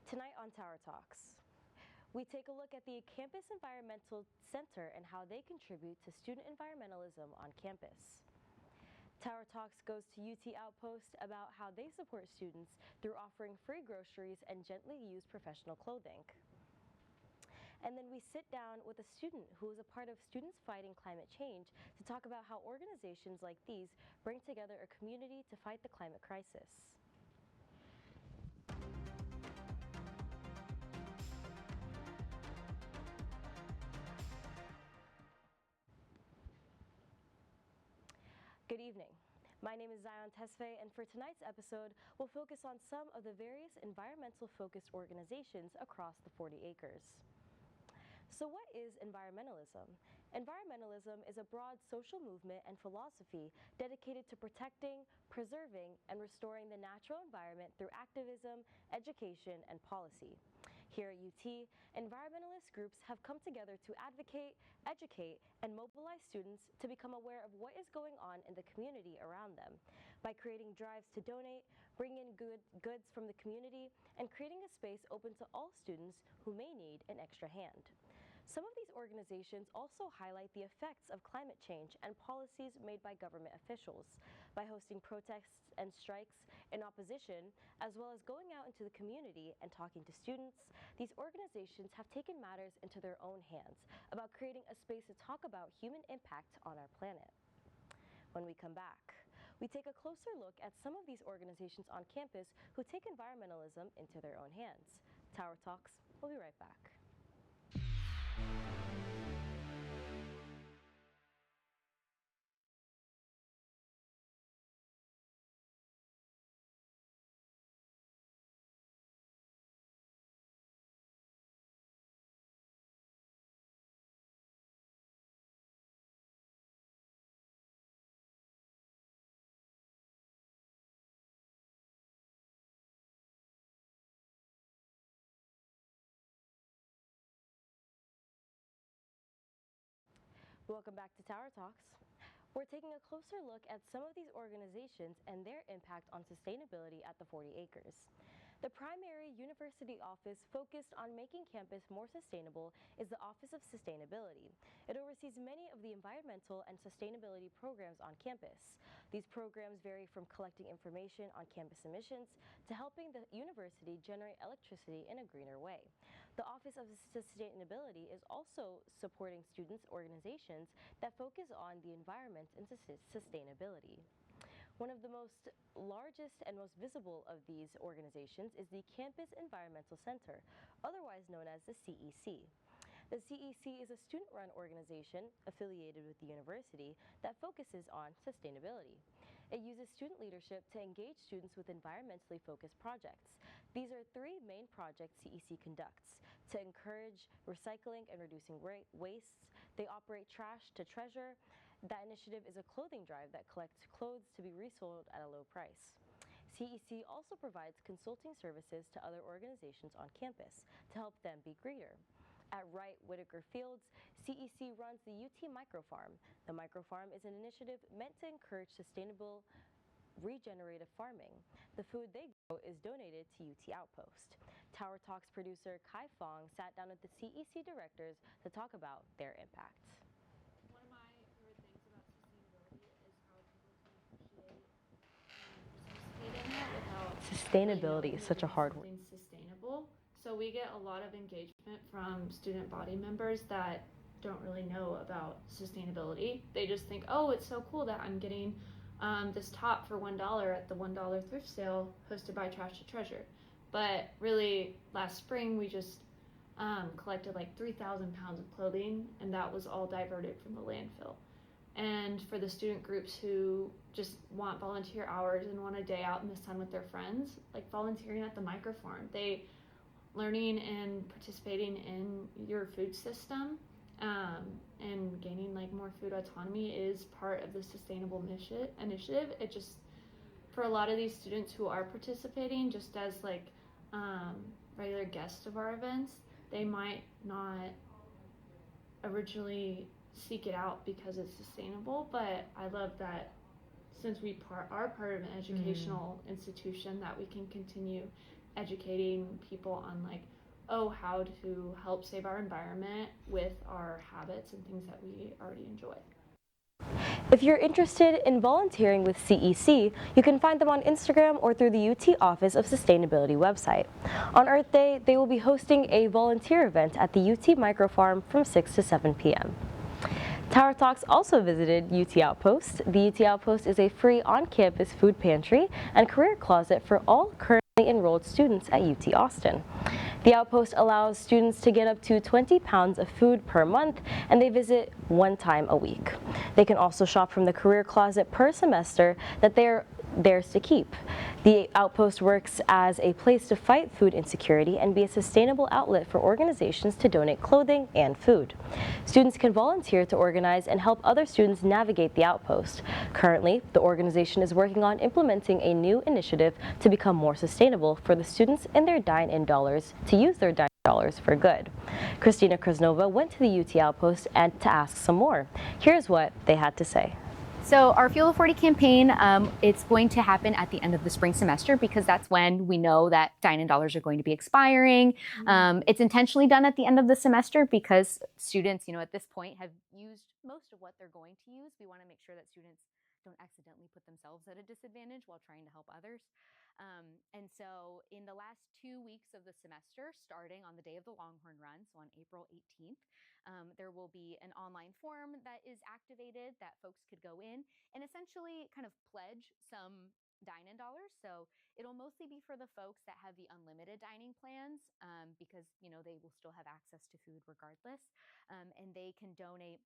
Tonight on Tower Talks, we take a look at the Campus Environmental Center and how they contribute to student environmentalism on campus. Tower Talks goes to UT Outpost about how they support students through offering free groceries and gently used professional clothing. And then we sit down with a student who is a part of Students Fighting Climate Change to talk about how organizations like these bring together a community to fight the climate crisis. Good evening. My name is Zion Tesfaye, and for tonight's episode, we'll focus on some of the various environmental-focused organizations across the 40 acres. So what is environmentalism? Environmentalism is a broad social movement and philosophy dedicated to protecting, preserving, and restoring the natural environment through activism, education, and policy. Here at UT, environmentalist groups have come together to advocate, educate, and mobilize students to become aware of what is going on in the community around them by creating drives to donate, bring in goods from the community, and creating a space open to all students who may need an extra hand. Some of these organizations also highlight the effects of climate change and policies made by government officials by hosting protests and strikes in opposition, as well as going out into the community and talking to students. These organizations have taken matters into their own hands about creating a space to talk about human impact on our planet. When we come back, we take a closer look at some of these organizations on campus who take environmentalism into their own hands. Tower Talks, we'll be right back. Welcome back to Tower Talks. We're taking a closer look at some of these organizations and their impact on sustainability at the 40 acres. The primary university office focused on making campus more sustainable is the Office of Sustainability. It oversees many of the environmental and sustainability programs on campus. These programs vary from collecting information on campus emissions to helping the university generate electricity in a greener way. The Office of Sustainability is also supporting students' organizations that focus on the environment and sustainability. One of the largest and most visible of these organizations is the Campus Environmental Center, otherwise known as the CEC. The CEC is a student-run organization affiliated with the university that focuses on sustainability. It uses student leadership to engage students with environmentally focused projects. These are three main projects CEC conducts: to encourage recycling and reducing waste. They operate Trash to Treasure. That initiative is a clothing drive that collects clothes to be resold at a low price. CEC also provides consulting services to other organizations on campus to help them be greener. At Wright Whitaker Fields, CEC runs the UT Microfarm. The Microfarm is an initiative meant to encourage sustainable regenerative farming. The food they grow is donated to UT Outpost. Tower Talks producer Kai Fong sat down with the CEC directors to talk about their impact. One of my favorite things about sustainability is how people can appreciate and participate in it without Sustainability is such a hard word. Something sustainable. So we get a lot of engagement from student body members that don't really know about sustainability. They just think, oh, it's so cool that I'm getting this top for $1 at the $1 thrift sale hosted by Trash to Treasure. But really, last spring we just collected like 3,000 pounds of clothing, and that was all diverted from the landfill. And for the student groups who just want volunteer hours and want a day out in the sun with their friends, like volunteering at the microfarm, learning and participating in your food system and gaining like more food autonomy is part of the sustainable initiative. It just, for a lot of these students who are participating just as like regular guests of our events, they might not originally seek it out because it's sustainable, but I love that since we are part of an educational institution, that we can continue educating people on like, oh, how to help save our environment with our habits and things that we already enjoy. If you're interested in volunteering with CEC, you can find them on Instagram or through the UT Office of Sustainability website. On Earth Day, they will be hosting a volunteer event at the UT Microfarm from 6 to 7 p.m. Tower Talks also visited UT Outpost. The UT Outpost is a free on-campus food pantry and career closet for all currently enrolled students at UT Austin. The Outpost allows students to get up to 20 pounds of food per month, and they visit one time a week. They can also shop from the career closet per semester that they're theirs to keep. The Outpost works as a place to fight food insecurity and be a sustainable outlet for organizations to donate clothing and food. Students can volunteer to organize and help other students navigate the Outpost. Currently, the organization is working on implementing a new initiative to become more sustainable for the students and their dine-in dollars to use their dine-in dollars for good. Christina Krasnova went to the UT Outpost and to ask some more. Here's what they had to say. So our Fuel of 40 campaign, it's going to happen at the end of the spring semester because that's when we know that dine-in dollars are going to be expiring. It's intentionally done at the end of the semester because students, at this point have used most of what they're going to use. We want to make sure that students don't accidentally put themselves at a disadvantage while trying to help others. And so in the last 2 weeks of the semester, starting on the day of the Longhorn Run, so on April 18th, there will be an online form that is activated that folks could go in and essentially kind of pledge some dine-in dollars. So it'll mostly be for the folks that have the unlimited dining plans because, they will still have access to food regardless. And they can donate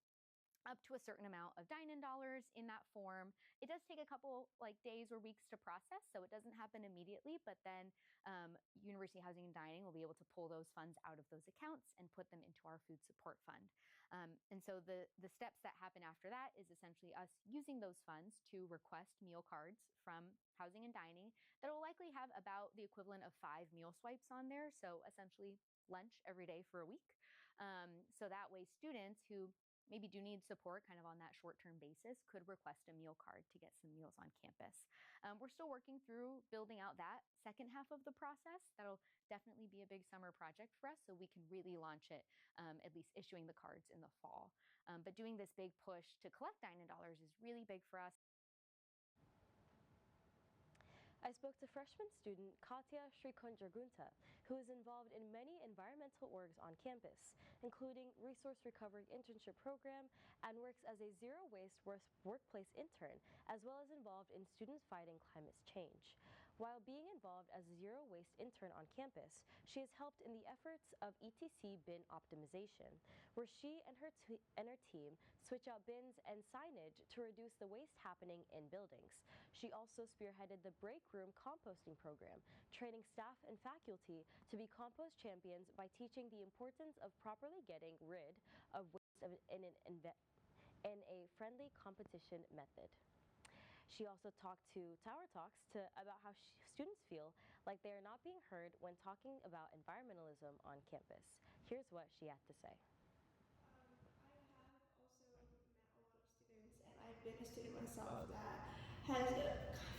up to a certain amount of dine-in dollars in that form. It does take a couple days or weeks to process, so it doesn't happen immediately, but then University Housing and Dining will be able to pull those funds out of those accounts and put them into our food support fund. And so the steps that happen after that is essentially us using those funds to request meal cards from Housing and Dining that will likely have about the equivalent of 5 meal swipes on there, so essentially lunch every day for a week. So that way students who maybe do need support kind of on that short-term basis could request a meal card to get some meals on campus. We're still working through building out that second half of the process. That'll definitely be a big summer project for us so we can really launch it, at least issuing the cards in the fall. But doing this big push to collect dine-in dollars is really big for us. I spoke to freshman student Katya Srikondragunta, who is involved in many environmental orgs on campus, including Resource Recovery Internship Program, and works as a zero-waste workplace intern, as well as involved in students fighting climate change. While being involved as a zero-waste intern on campus, she has helped in the efforts of ETC bin optimization, where she and her team switch out bins and signage to reduce the waste happening in buildings. She also spearheaded the break room composting program, training staff and faculty to be compost champions by teaching the importance of properly getting rid of waste in a friendly competition method. She also talked to Tower Talks about how students feel like they are not being heard when talking about environmentalism on campus. Here's what she had to say. I have also met a lot of students, and I've been a student myself that has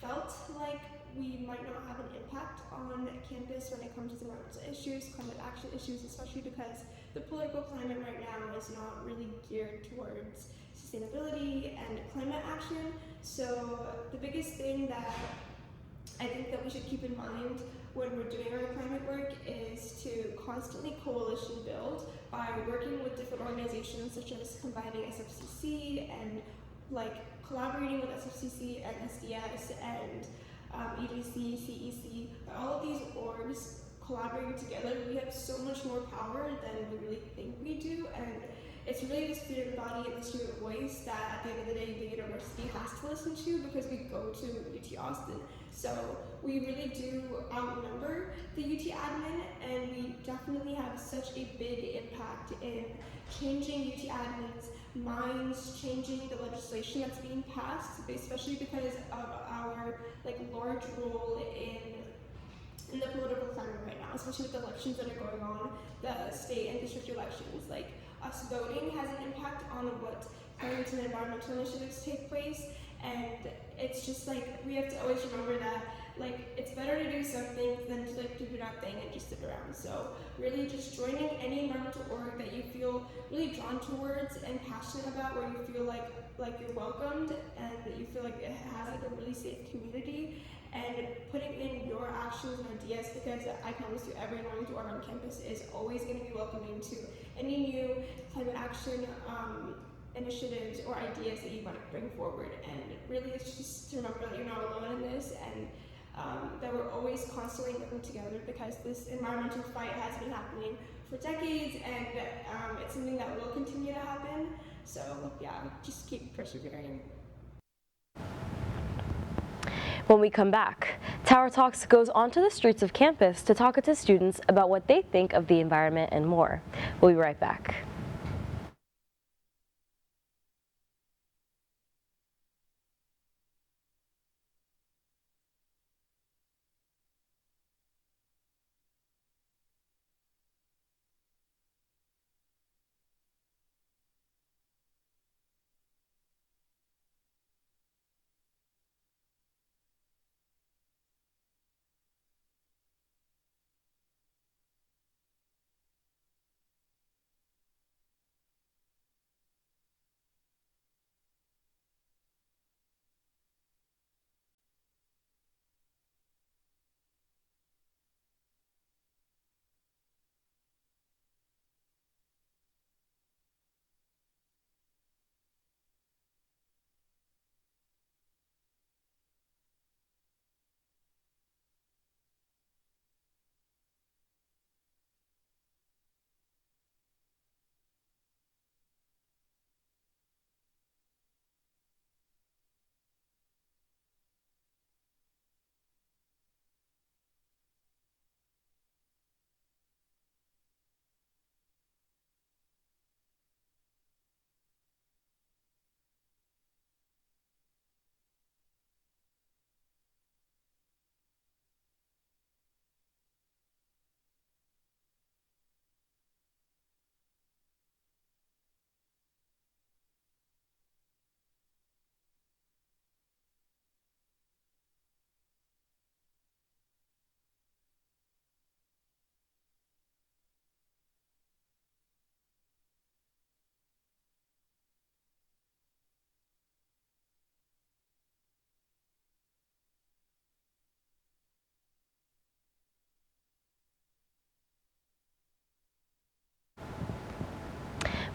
felt like we might not have an impact on campus when it comes to environmental issues, climate action issues, especially because the political climate right now is not really geared towards sustainability and climate action. So the biggest thing that I think that we should keep in mind when we're doing our climate work is to constantly coalition build by working with different organizations such as combining SFCC and collaborating with SFCC and SDS and EDC, CEC. By all of these orgs collaborating together, we have so much more power than we really think we do, and it's really the student body and the student voice that at the end of the day the university has to listen to because we go to UT Austin. So we really do outnumber the UT admin, and we definitely have such a big impact in changing UT admins' minds, changing the legislation that's being passed, especially because of our large role in the political climate right now, especially with the elections that are going on, the state and district elections. Us voting has an impact on what climate and environmental initiatives take place, and it's just we have to always remember that like, it's better to do something than to like do nothing and just sit around. So really just joining any environmental org that you feel really drawn towards and passionate about, where you feel like you're welcomed and that you feel like it has like a really safe community, and putting in your actions and ideas, because I promise you every environmental org on campus is always going to be welcoming to any new climate action initiatives or ideas that you want to bring forward. And really it's just to remember that you're not alone in this, and that we're always constantly working together, because this environmental fight has been happening for decades, and it's something that will continue to happen. So yeah, just keep persevering. When we come back, Tower Talks goes onto the streets of campus to talk to students about what they think of the environment and more. We'll be right back.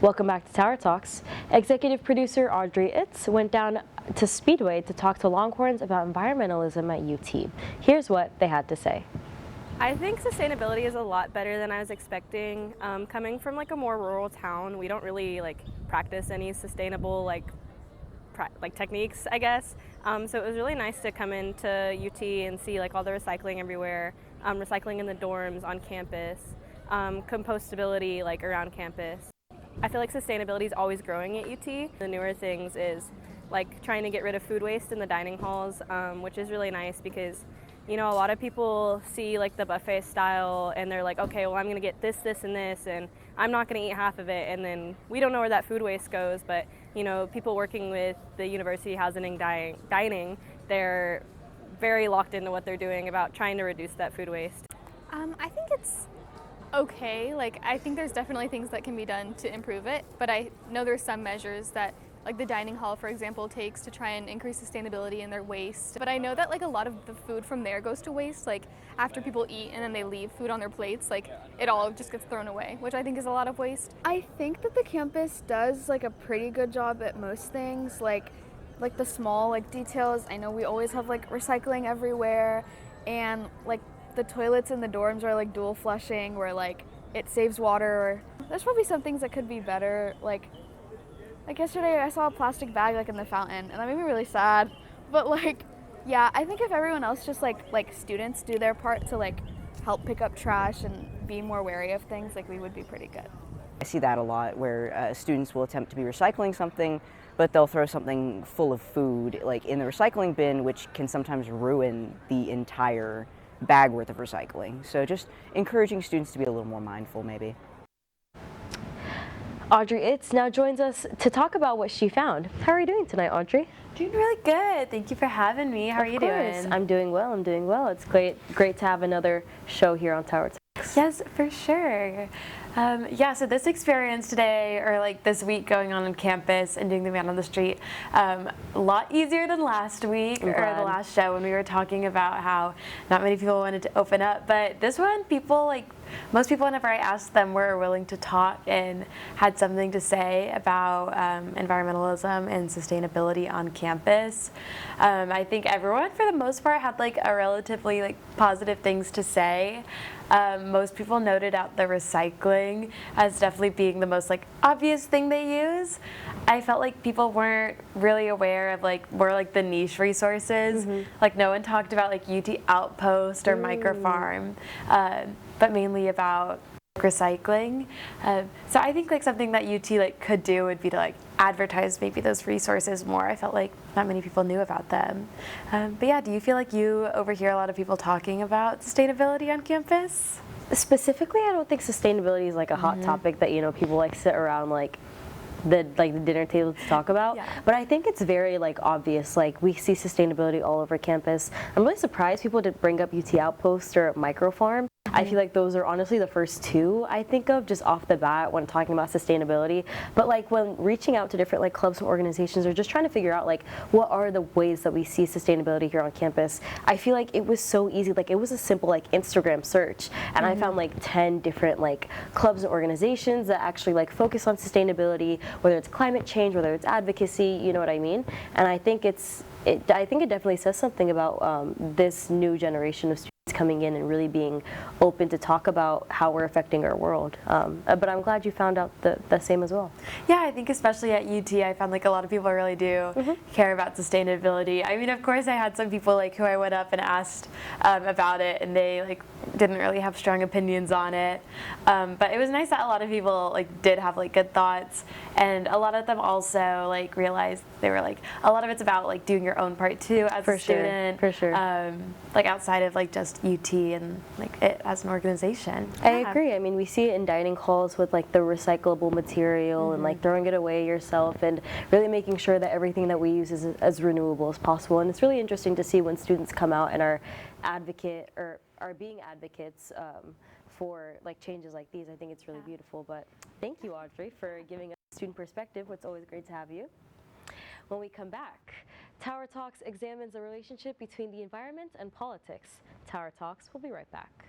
Welcome back to Tower Talks. Executive producer Audrey Itz went down to Speedway to talk to Longhorns about environmentalism at UT. Here's what they had to say. I think sustainability is a lot better than I was expecting. Coming from like a more rural town, we don't really like practice any sustainable like techniques, I guess. So it was really nice to come into UT and see like all the recycling everywhere, recycling in the dorms on campus, compostability like around campus. I feel like sustainability is always growing at UT. The newer things is like trying to get rid of food waste in the dining halls, which is really nice because, you know, a lot of people see like the buffet style and they're like, okay, well, I'm gonna get this, this, and this, and I'm not gonna eat half of it, and then we don't know where that food waste goes. But, you know, people working with the university housing and dining, they're very locked into what they're doing about trying to reduce that food waste. I think it's okay. Like, I think there's definitely things that can be done to improve it, but I know there's some measures that like the dining hall, for example, takes to try and increase sustainability in their waste. But I know that like a lot of the food from there goes to waste, like after people eat and then they leave food on their plates, like it all just gets thrown away, which I think is a lot of waste. I think that the campus does like a pretty good job at most things, like the small like details. I know we always have like recycling everywhere, and like the toilets in the dorms are like dual flushing where like it saves water. There's probably some things that could be better, like yesterday I saw a plastic bag like in the fountain and that made me really sad. But like, yeah, I think if everyone else just like students do their part to like help pick up trash and be more wary of things, like we would be pretty good. I see that a lot where students will attempt to be recycling something, but they'll throw something full of food like in the recycling bin, which can sometimes ruin the entire bag worth of recycling. So just encouraging students to be a little more mindful maybe. Audrey Itz now joins us to talk about what she found. How are you doing tonight, Audrey? Doing really good. Thank you for having me. How are you doing? I'm doing well. I'm doing well. It's great to have another show here on Tower Talks. Yes, for sure. So this experience today, or like this week going on campus and doing the man on the street, a lot easier than last week or the last show when we were talking about how not many people wanted to open up. But this one, most people, whenever I asked them, were willing to talk and had something to say about environmentalism and sustainability on campus. I think everyone, for the most part, had a relatively positive things to say. Most people noted out the recycling as definitely being the most obvious thing they use. I felt like people weren't really aware of more the niche resources. No one talked about UT Outpost or Microfarm, but mainly about recycling. So I think something that UT could do would be to advertise maybe those resources more. I felt like not many people knew about them. But yeah, do you feel like you overhear a lot of people talking about sustainability on campus? Specifically, I don't think sustainability is a hot topic that people sit around the dinner table to talk about. But I think it's very obvious. We see sustainability all over campus. I'm really surprised people didn't bring up UT Outpost or Microfarm. I feel like those are honestly the first two I think of just off the bat when talking about sustainability. But when reaching out to different clubs and organizations or just trying to figure out what are the ways that we see sustainability here on campus, I feel like it was so easy. It was a simple Instagram search, and I found 10 different clubs and organizations that actually focus on sustainability, whether it's climate change, whether it's advocacy, you know what I mean? And I think I think it definitely says something about this new generation of students coming in and really being open to talk about how we're affecting our world. But I'm glad you found out the same as well. Yeah, I think especially at UT, I found a lot of people really do care about sustainability. I mean, of course, I had some people who I went up and asked about it, and they didn't really have strong opinions on it. But it was nice that a lot of people did have good thoughts, and a lot of them also realized they were a lot of it's about doing your own part too as a student. For sure. Outside of just UT and it as an organization. I agree. I mean, we see it in dining halls with the recyclable material and throwing it away yourself and really making sure that everything that we use is as renewable as possible. And it's really interesting to see when students come out and are being advocates for changes like these. I think it's really beautiful. But thank you, Audrey, for giving us student perspective. It's always great to have you. When we come back, Tower Talks examines the relationship between the environment and politics. Tower Talks will be right back.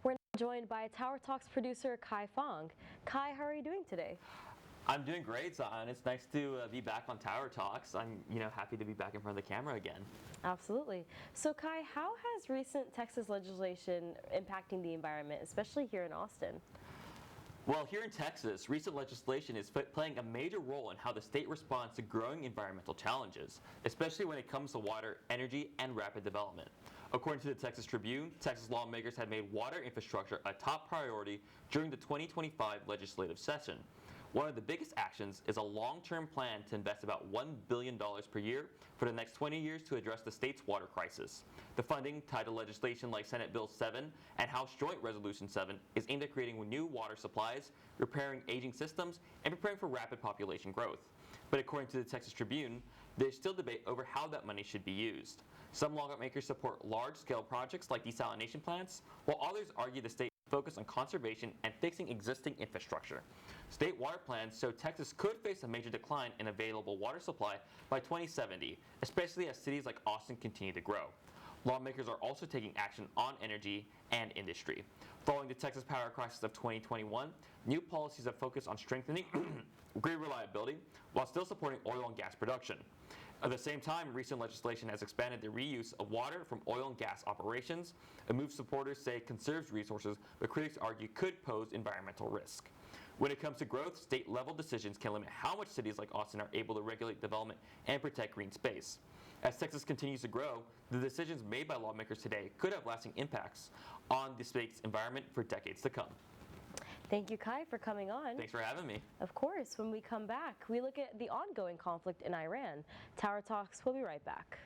We're now joined by Tower Talks producer Kai Fong. Kai, how are you doing today? I'm doing great, Zion. It's nice to be back on Tower Talks. I'm, happy to be back in front of the camera again. Absolutely. So Kai, how has recent Texas legislation impacting the environment, especially here in Austin? Well, here in Texas, recent legislation is playing a major role in how the state responds to growing environmental challenges, especially when it comes to water, energy, and rapid development. According to the Texas Tribune, Texas lawmakers have made water infrastructure a top priority during the 2025 legislative session. One of the biggest actions is a long-term plan to invest about $1 billion per year for the next 20 years to address the state's water crisis. The funding, tied to legislation like Senate Bill 7 and House Joint Resolution 7, is aimed at creating new water supplies, repairing aging systems, and preparing for rapid population growth. But according to the Texas Tribune, there's still debate over how that money should be used. Some lawmakers support large-scale projects like desalination plants, while others argue the state focus on conservation and fixing existing infrastructure. State water plans show Texas could face a major decline in available water supply by 2070, especially as cities like Austin continue to grow. Lawmakers are also taking action on energy and industry. Following the Texas power crisis of 2021, new policies have focused on strengthening grid reliability while still supporting oil and gas production. At the same time, recent legislation has expanded the reuse of water from oil and gas operations, a move supporters say conserves resources, but critics argue could pose environmental risk. When it comes to growth, state-level decisions can limit how much cities like Austin are able to regulate development and protect green space. As Texas continues to grow, the decisions made by lawmakers today could have lasting impacts on the state's environment for decades to come. Thank you, Kai, for coming on. Thanks for having me. Of course. When we come back, we look at the ongoing conflict in Iran. Tower Talks will be right back.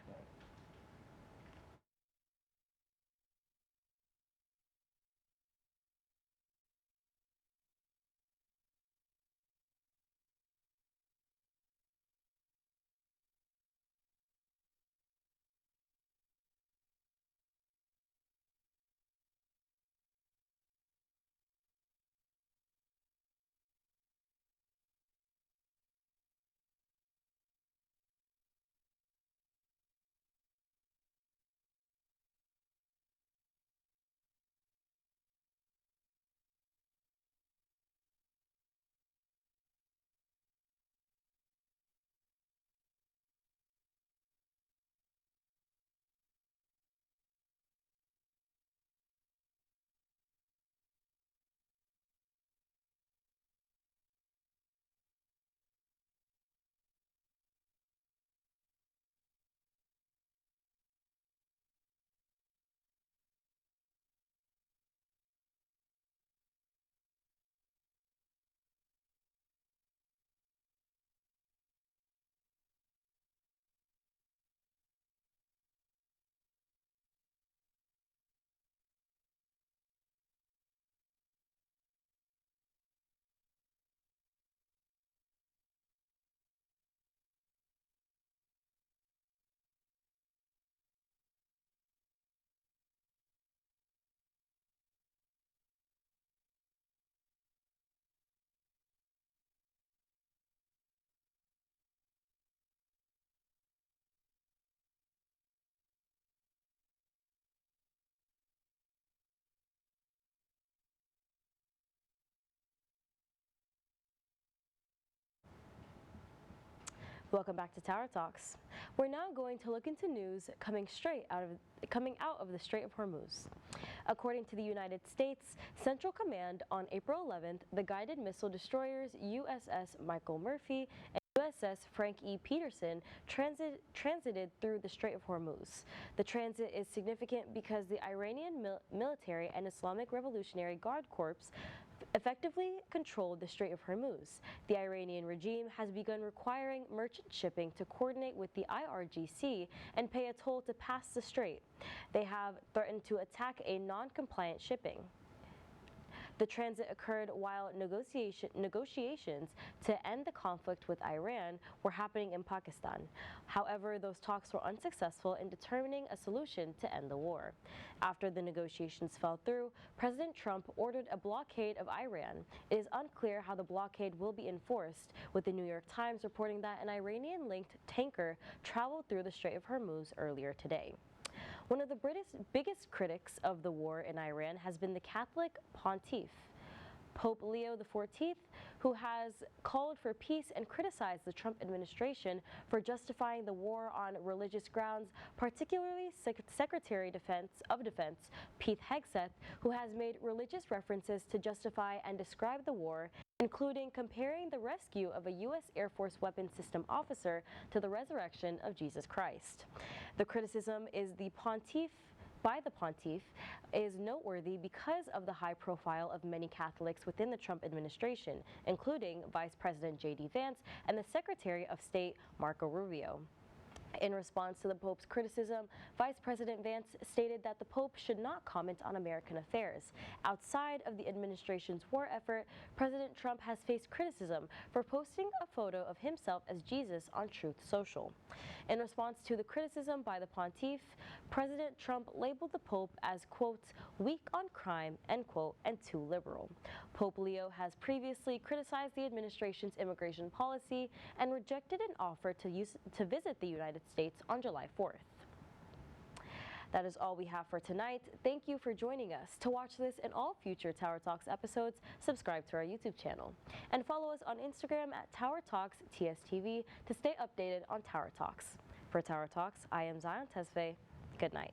Welcome back to Tower Talks. We're now going to look into news coming out of the Strait of Hormuz. According to the United States Central Command, on April 11th, the guided missile destroyers USS Michael Murphy and USS Frank E. Peterson transited through the Strait of Hormuz. The transit is significant because the Iranian military and Islamic Revolutionary Guard Corps effectively controlled the Strait of Hormuz. The Iranian regime has begun requiring merchant shipping to coordinate with the IRGC and pay a toll to pass the strait. They have threatened to attack a non-compliant shipping. The transit occurred while negotiations to end the conflict with Iran were happening in Pakistan. However, those talks were unsuccessful in determining a solution to end the war. After the negotiations fell through, President Trump ordered a blockade of Iran. It is unclear how the blockade will be enforced, with the New York Times reporting that an Iranian-linked tanker traveled through the Strait of Hormuz earlier today. One of the biggest critics of the war in Iran has been the Catholic pontiff, Pope Leo XIV, who has called for peace and criticized the Trump administration for justifying the war on religious grounds, particularly Secretary of Defense Pete Hegseth, who has made religious references to justify and describe the war, including comparing the rescue of a U.S. Air Force weapons system officer to the resurrection of Jesus Christ. The criticism by the pontiff is noteworthy because of the high profile of many Catholics within the Trump administration, including Vice President J.D. Vance and the Secretary of State Marco Rubio. In response to the Pope's criticism, Vice President Vance stated that the Pope should not comment on American affairs. Outside of the administration's war effort, President Trump has faced criticism for posting a photo of himself as Jesus on Truth Social. In response to the criticism by the pontiff, President Trump labeled the Pope as, quote, weak on crime, end quote, and too liberal. Pope Leo has previously criticized the administration's immigration policy and rejected an offer to visit the United States on July 4th. That is all we have for tonight. Thank you for joining us. To watch this and all future Tower Talks episodes, subscribe to our YouTube channel. And follow us on Instagram at Tower Talks TSTV to stay updated on Tower Talks. For Tower Talks, I am Zion Tesfaye. Good night.